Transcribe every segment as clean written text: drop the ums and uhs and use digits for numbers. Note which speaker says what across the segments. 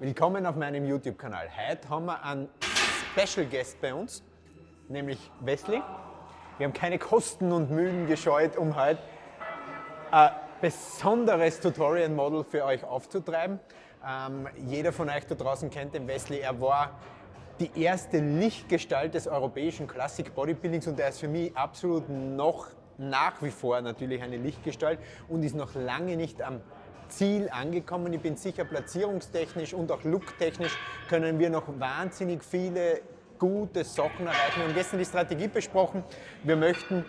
Speaker 1: Willkommen auf meinem YouTube-Kanal. Heute haben wir einen Special Guest bei uns, nämlich Wesley. Wir haben keine Kosten und Mühen gescheut, um heute ein besonderes Tutorial-Model für euch aufzutreiben. Jeder von euch da draußen kennt den Wesley. Er war die erste Lichtgestalt des europäischen Classic Bodybuildings und er ist für mich absolut noch nach wie vor natürlich eine Lichtgestalt und ist noch lange nicht am Ziel angekommen. Ich bin sicher, platzierungstechnisch und auch looktechnisch können wir noch wahnsinnig viele gute Sachen erreichen. Wir haben gestern die Strategie besprochen. Wir möchten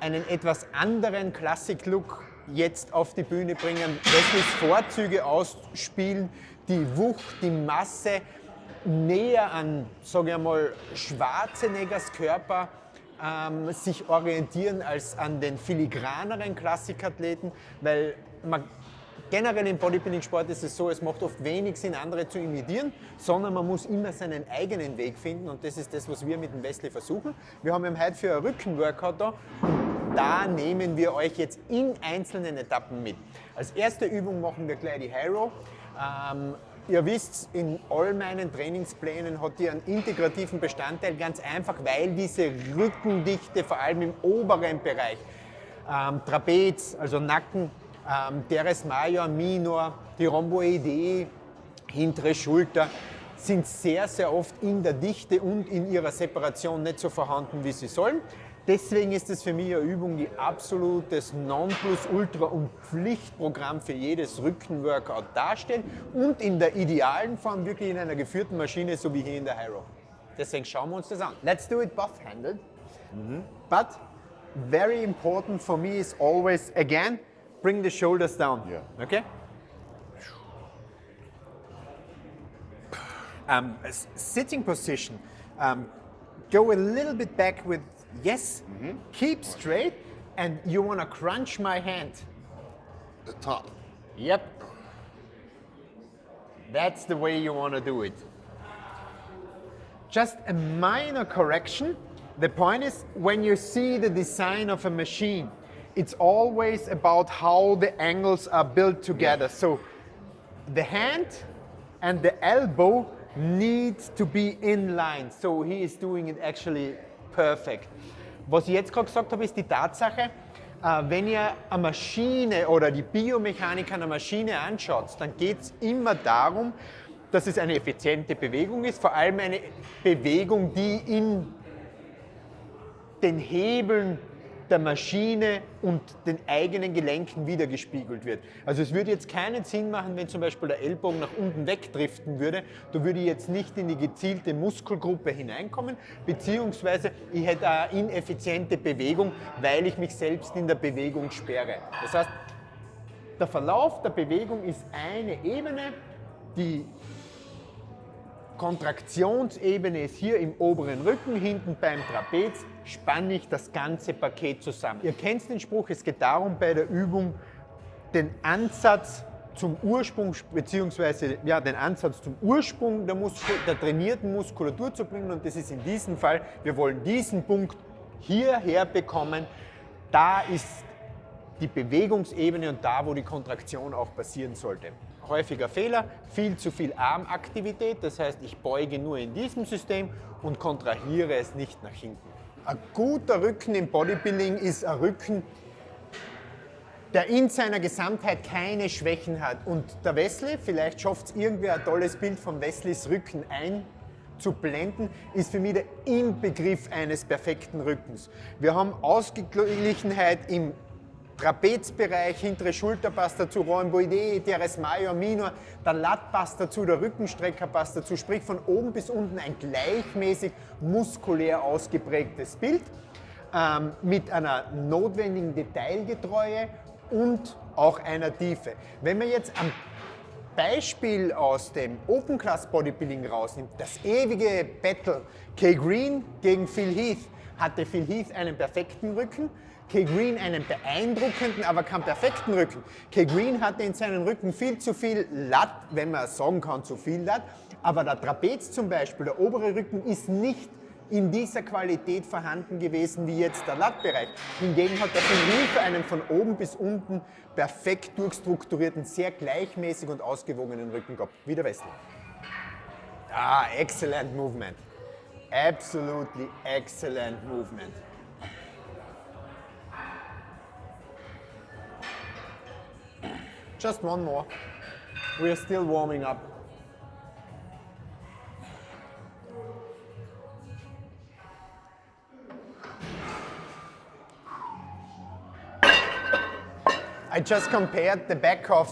Speaker 1: einen etwas anderen Classic-Look jetzt auf die Bühne bringen, Wesleys Vorzüge ausspielen, die Wucht, die Masse näher an, sage ich einmal, Schwarzeneggers Körper sich orientieren als an den filigraneren Klassikathleten, weil man generell im Bodybuilding-Sport ist es so, es macht oft wenig Sinn, andere zu imitieren, sondern man muss immer seinen eigenen Weg finden und das ist das, was wir mit dem Wesley versuchen. Wir haben ihn heute für ein Rückenworkout da und da nehmen wir euch jetzt in einzelnen Etappen mit. Als erste Übung machen wir gleich die High Row. Ihr wisst, in all meinen Trainingsplänen hat die einen integrativen Bestandteil, ganz einfach, weil diese Rückendichte, vor allem im oberen Bereich, Trapez, also Nacken, Teres Major, Minor, die Rhomboidee, hintere Schulter, sind sehr, sehr oft in der Dichte und in ihrer Separation nicht so vorhanden, wie sie sollen. Deswegen ist es für mich eine Übung, die absolutes Nonplusultra und Pflichtprogramm für jedes Rückenworkout darstellt und in der idealen Form wirklich in einer geführten Maschine, so wie hier in der High Row. Deswegen schauen wir uns das an. Let's do it both-handed. But very important for me is always, again, bring the shoulders down.
Speaker 2: Yeah.
Speaker 1: Okay? Sitting position. Go a little bit back with yes. Keep straight, and you want to crunch my hand.
Speaker 2: The top.
Speaker 1: Yep. That's the way you want to do it. Just a minor correction. The point is, when you see the design of a machine, it's always about how the angles are built together.
Speaker 2: Yeah.
Speaker 1: So the hand and the elbow need to be in line. So he is doing it actually perfect. Was ich jetzt gerade gesagt habe, ist die Tatsache, wenn ihr eine Maschine oder die Biomechanik einer Maschine anschaut, dann geht es immer darum, dass es eine effiziente Bewegung ist, vor allem eine Bewegung, die in den Hebeln der Maschine und den eigenen Gelenken wiedergespiegelt wird. Also es würde jetzt keinen Sinn machen, wenn zum Beispiel der Ellbogen nach unten wegdriften würde, da würde ich jetzt nicht in die gezielte Muskelgruppe hineinkommen, beziehungsweise ich hätte eine ineffiziente Bewegung, weil ich mich selbst in der Bewegung sperre. Das heißt, der Verlauf der Bewegung ist eine Ebene, die Kontraktionsebene ist hier im oberen Rücken, hinten beim Trapez spanne ich das ganze Paket zusammen. Ihr kennt den Spruch, es geht darum bei der Übung, den Ansatz zum Ursprung, beziehungsweise ja, den Ansatz zum Ursprung der trainierten Muskulatur zu bringen und das ist in diesem Fall, wir wollen diesen Punkt hierher bekommen, da ist die Bewegungsebene und da, wo die Kontraktion auch passieren sollte. Häufiger Fehler, viel zu viel Armaktivität, das heißt, ich beuge nur in diesem System und kontrahiere es nicht nach hinten. Ein guter Rücken im Bodybuilding ist ein Rücken, der in seiner Gesamtheit keine Schwächen hat. Und der Wesley, vielleicht schafft es irgendwie ein tolles Bild von Wesleys Rücken einzublenden, ist für mich der Inbegriff eines perfekten Rückens. Wir haben Ausgeglichenheit im Trapezbereich, hintere Schulter passt dazu, Rhomboidee, Teres Major, Minor, der Lat passt dazu, der Rückenstrecker passt dazu, sprich von oben bis unten ein gleichmäßig muskulär ausgeprägtes Bild mit einer notwendigen Detailgetreue und auch einer Tiefe. Wenn man jetzt am Beispiel aus dem Open Class Bodybuilding rausnimmt, das ewige Battle Kay Green gegen Phil Heath, hatte Phil Heath einen perfekten Rücken, Kay Green einen beeindruckenden, aber keinen perfekten Rücken. Kay Green hatte in seinen Rücken viel zu viel Lat, wenn man sagen kann, zu viel Lat, aber der Trapez zum Beispiel, der obere Rücken ist nicht in dieser Qualität vorhanden gewesen wie jetzt der Lat-Bereich. Hingegen hat der Phil Heath einen von oben bis unten perfekt durchstrukturierten, sehr gleichmäßig und ausgewogenen Rücken gehabt, wie der Wesley. Ah, excellent movement. Absolutely excellent movement. Just one more. We are still warming up. I just compared the back of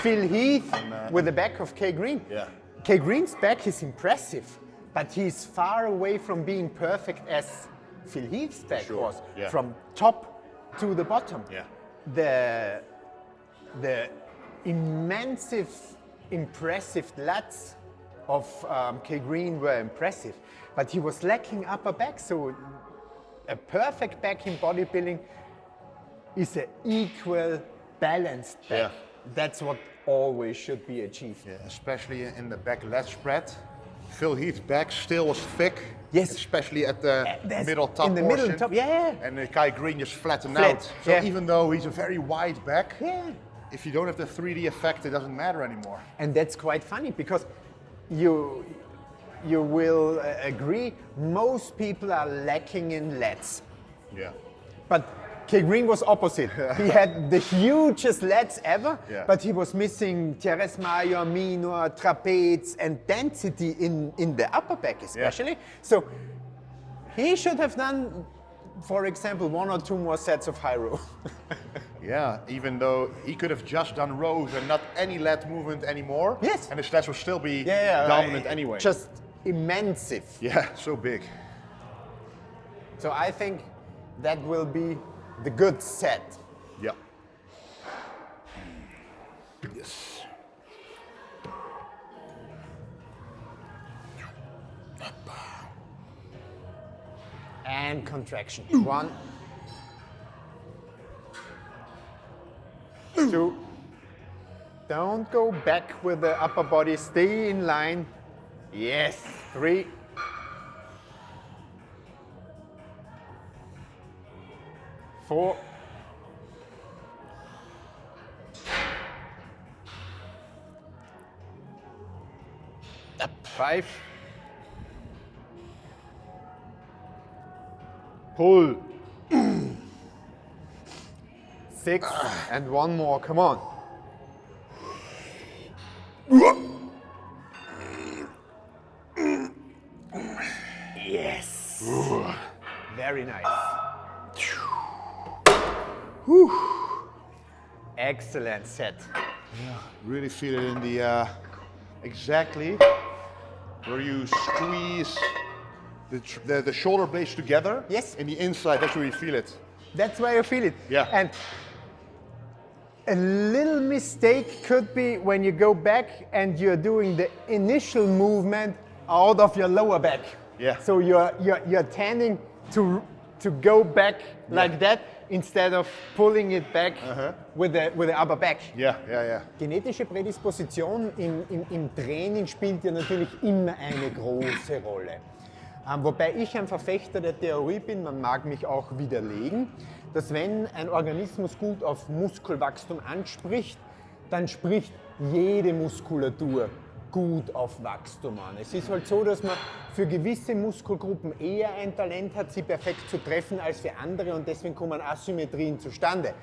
Speaker 1: Phil Heath with the back of Kay Green.
Speaker 2: Yeah.
Speaker 1: Kay Green's back is impressive, but he's far away from being perfect as Phil Heath's back
Speaker 2: Sure,
Speaker 1: was,
Speaker 2: yeah.
Speaker 1: from top to the bottom.
Speaker 2: Yeah.
Speaker 1: The impressive lats of Kay Green were impressive, but he was lacking upper back, so a perfect back in bodybuilding is an equal, balanced back.
Speaker 2: Yeah.
Speaker 1: That's what always should be achieved.
Speaker 2: Yeah, especially in the back lat spread. Phil Heath's back still was thick.
Speaker 1: Yes.
Speaker 2: Especially at the
Speaker 1: That's
Speaker 2: middle top
Speaker 1: in the
Speaker 2: portion.
Speaker 1: middle top, yeah.
Speaker 2: And Kai Green just flattened
Speaker 1: Flat,
Speaker 2: out. So
Speaker 1: yeah.
Speaker 2: even though he's a very wide back,
Speaker 1: Yeah.
Speaker 2: if you don't have the 3D effect, it doesn't matter anymore.
Speaker 1: And that's quite funny because you will agree most people are lacking in lats.
Speaker 2: Yeah.
Speaker 1: But Kay Green was opposite. He had the hugest lats ever,
Speaker 2: Yeah.
Speaker 1: but he was missing teres major, minor, trapeze, and density in the upper back especially. So he should have done, for example, 1 or 2 more sets of high row.
Speaker 2: Yeah, even though he could have just done rows and not any lat movement anymore.
Speaker 1: Yes.
Speaker 2: And his lats will still be
Speaker 1: Yeah,
Speaker 2: dominant anyway.
Speaker 1: Just immense.
Speaker 2: yeah, so big.
Speaker 1: So I think that will be the good set.
Speaker 2: Yeah. Yes.
Speaker 1: And contraction. 1, 2. Don't go back with the upper body. Stay in line. Yes. 3. 4. 5. Pull. 6. And 1 more. Come on. Yes. Very nice. Excellent set.
Speaker 2: Really feel it in the exactly where you squeeze the shoulder blades together.
Speaker 1: Yes.
Speaker 2: In the inside, that's where you feel it.
Speaker 1: That's where you feel it.
Speaker 2: Yeah.
Speaker 1: And a little mistake could be when you go back and you're doing the initial movement out of your lower back.
Speaker 2: Yeah.
Speaker 1: So you're tending to go back like that instead of pulling it back with the upper back.
Speaker 2: Yeah, yeah, yeah.
Speaker 1: Genetische Prädisposition im Training spielt ja natürlich immer eine große Rolle. Wobei ich ein Verfechter der Theorie bin, man mag mich auch widerlegen, dass wenn ein Organismus gut auf Muskelwachstum anspricht, dann spricht jede Muskulatur gut auf Wachstum an. Es ist halt so, dass man für gewisse Muskelgruppen eher ein Talent hat, sie perfekt zu treffen als für andere und deswegen kommen Asymmetrien zustande.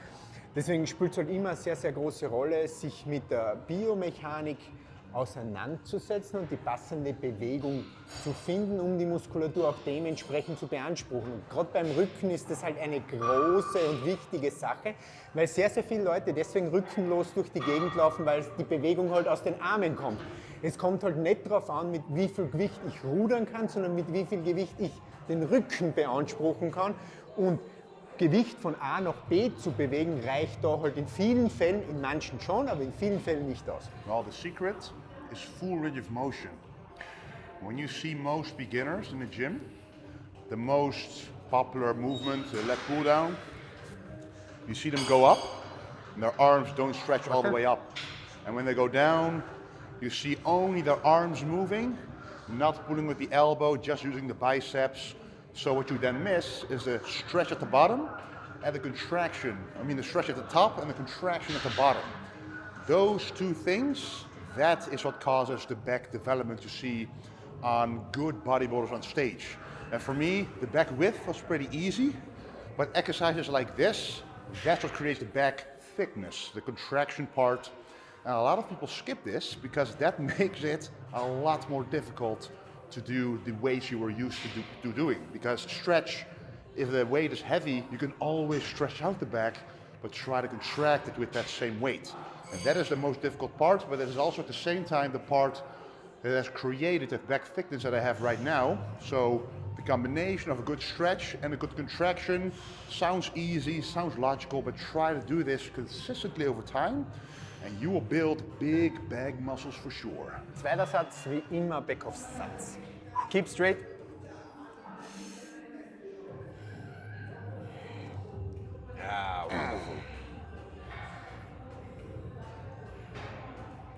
Speaker 1: Deswegen spielt es halt immer eine sehr, sehr große Rolle, sich mit der Biomechanik auseinanderzusetzen und die passende Bewegung zu finden, um die Muskulatur auch dementsprechend zu beanspruchen. Und gerade beim Rücken ist das halt eine große und wichtige Sache, weil sehr, sehr viele Leute deswegen rückenlos durch die Gegend laufen, weil die Bewegung halt aus den Armen kommt. Es kommt halt nicht darauf an, mit wie viel Gewicht ich rudern kann, sondern mit wie viel Gewicht ich den Rücken beanspruchen kann. Und Gewicht von A nach B zu bewegen, reicht da halt in vielen Fällen, in manchen schon, aber in vielen Fällen nicht aus.
Speaker 2: Well, the secret is full range of motion. When you see most beginners in the gym, the most popular movement, the leg pull down, you see them go up and their arms don't stretch all the way up. And when they go down, you see only their arms moving not pulling with the elbow, just using the biceps. So what you then miss is the stretch at the bottom and the contraction. I mean the stretch at the top and the contraction at the bottom. Those two things, that is what causes the back development you see on good bodybuilders on stage. And for me, the back width was pretty easy, but exercises like this, that's what creates the back thickness, the contraction part. And a lot of people skip this because that makes it a lot more difficult to do the weights you were used to doing. Because stretch, if the weight is heavy, you can always stretch out the back, but try to contract it with that same weight. And that is the most difficult part, but it is also at the same time the part that has created the back thickness that I have right now. So the combination of a good stretch and a good contraction sounds easy, sounds logical, but try to do this consistently over time and you will build big back muscles for sure.
Speaker 1: Zweiter Satz, wie immer Backoff-Satz. Keep straight. Ja, wonderful.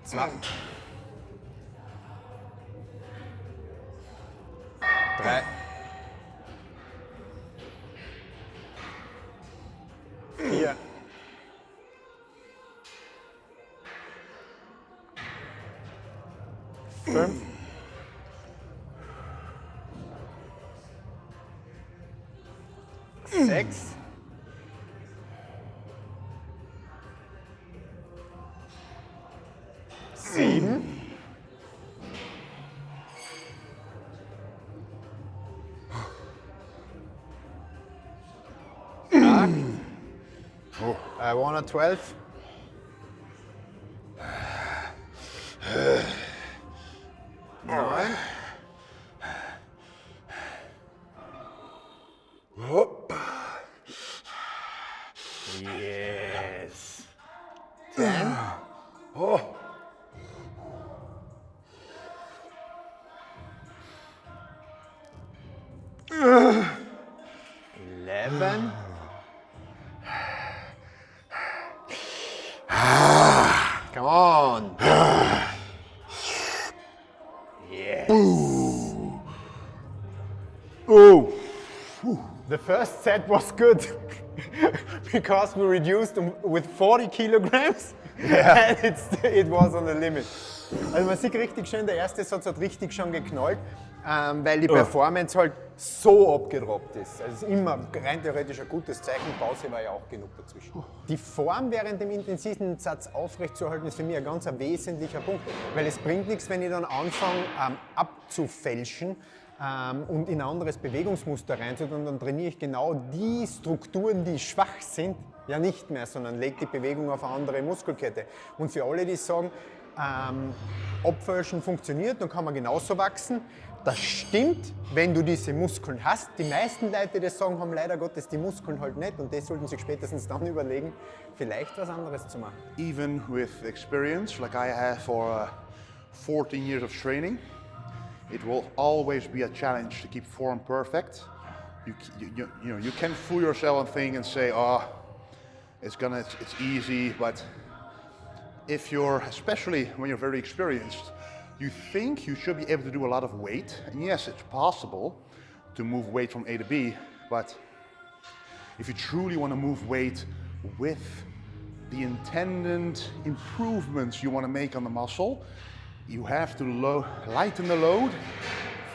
Speaker 1: 2. 3. 4. 5. 6. 7. 8. I want a 12. 9. Yes. 10. 11. Come on. Yes. Oh. The first set was good because we reduced with 40 kilograms and it was on the limit. Also man sieht richtig schön, der erste Satz hat richtig schon geknallt, weil die Performance halt so abgedroppt ist. Also es ist immer rein theoretisch ein gutes Zeichen, Pause war ja auch genug dazwischen. Die Form während dem intensiven Satz aufrechtzuerhalten ist für mich ein ganz wesentlicher Punkt, weil es bringt nichts, wenn ich dann anfange abzufälschen und in ein anderes Bewegungsmuster reinzutun und dann trainiere ich genau die Strukturen, die schwach sind, ja nicht mehr, sondern lege die Bewegung auf eine andere Muskelkette. Und für alle, die sagen, Abfälschen funktioniert, dann kann man genauso wachsen. Das stimmt, wenn du diese Muskeln hast. Die meisten Leute, die das sagen, haben leider Gottes die Muskeln halt nicht und das sollten sich spätestens dann überlegen, vielleicht was anderes zu machen.
Speaker 2: Even with experience, like I have for 14 years of training, it will always be a challenge to keep form perfect. You can fool yourself and think and say, oh, it's easy, but if you're, especially when you're very experienced, you think you should be able to do a lot of weight. And yes, it's possible to move weight from A to B, but if you truly want to move weight with the intended improvements you want to make on the muscle, you have to lighten the load,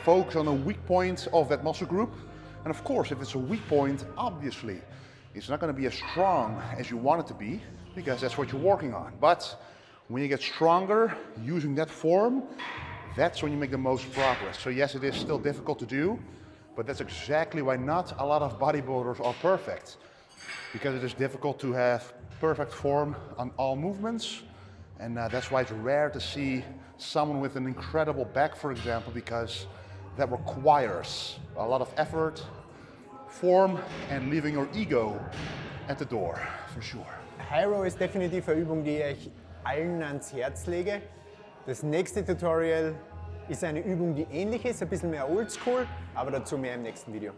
Speaker 2: focus on a weak point of that muscle group. And of course, if it's a weak point, obviously, it's not going to be as strong as you want it to be, because that's what you're working on. But when you get stronger using that form, that's when you make the most progress. So yes, it is still difficult to do, but that's exactly why not a lot of bodybuilders are perfect. Because it is difficult to have perfect form on all movements. And that's why it's rare to see someone with an incredible back, for example, because that requires a lot of effort, form, and leaving your ego at the door, for sure.
Speaker 1: High Row ist definitiv eine Übung, die ich allen ans Herz lege. Das nächste Tutorial ist eine Übung, die ähnlich ist, ein bisschen mehr oldschool, aber dazu mehr im nächsten Video.